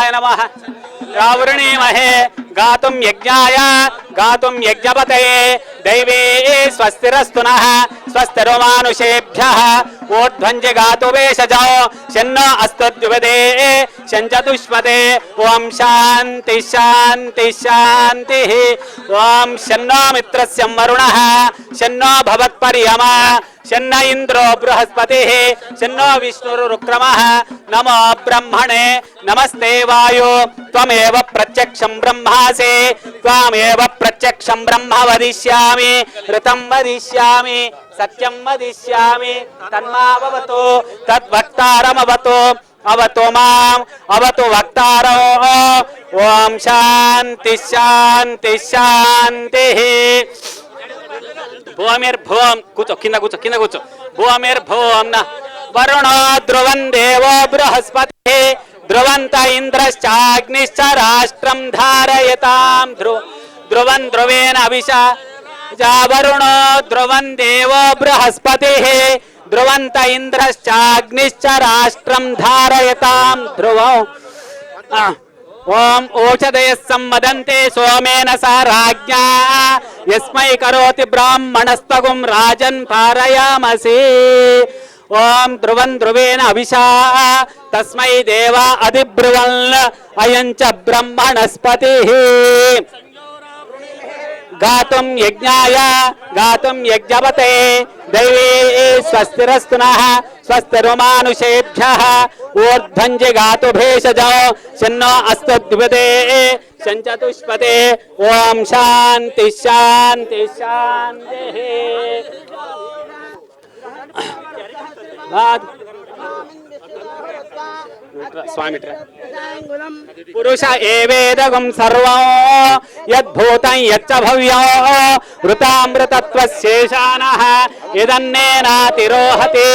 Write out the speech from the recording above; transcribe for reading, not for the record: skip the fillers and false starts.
वरुणाय नमः रावृणीमहे गातुं यज्ञाय गातुं यज्ञपतये दैवे स्वस्तिरस्तु नः स्वस्तिर्मानुषेभ्यः ऊर्ध्वञ्च गातु वेशजो शन्नो अस्तुद्युपदे शञ्चतुष्पदे ॐ शान्ति शान्ति शान्तिः ॐ शन्नो मित्रस्य वरुणः शन्नो भवत्पर्यमा शन्न इंद्रो बृहस्पतिः शन्नो विष्णुरुक्रमः नमो ब्रह्मणे नमस्ते वायो त्वमेव प्रत्यक्षं ब्रह्मासि त्वमेव प्रत्यक्षं ब्रह्म वदिष्यामि ऋतं वदिष्यामि सत्यं वदिष्यामि तन्मावतु तद्वक्तारमवतु अवतु माम् अवतु वक्तारो ओम शांति शांति शांतिः भूमिर्भूम कुचो किंदा कुचो भूमिर्भूम न वरुणो ध्रुवं देवो बृहस्पतिः ध्रुवन्त इंद्रश्चाग्निश्च राष्ट्रं धारयतां ध्रुवं ध्रुवेन अविशा वरुणो ध्रुवं देवो बृहस्पतिः ध्रुवन्त इंद्रश्चाग्निश्च राष्ट्रं धारयतां ध्रुवो ओम ओषधय संवदन्ते सोमेन स राज्ञा यस्मै करोति ब्राह्मणस्तगुं राजन् पारयामसि ओम ध्रुवं ध्रुवेन अविशा तस्मै देवा अधिब्रुवन् अयं च ब्रह्मणस्पतिः गातुं यज्ञाय गातुं यज्ञपते दैवे स्वस्तिरस्तु नः स्वस्तिर्मानुषेभ्यः ऊर्ध्वञ्च गातु भेषजो शन्नो अस्तुद्युपदे शञ्चतुष्पदे ॐ शान्ति शान्ति शान्तिः स्वामी पुरुष एवेदगुं सर्वं यद्भूतं यच्च भव्यो वृतामृतत्वशेषानः यदन्नेनातिरोहति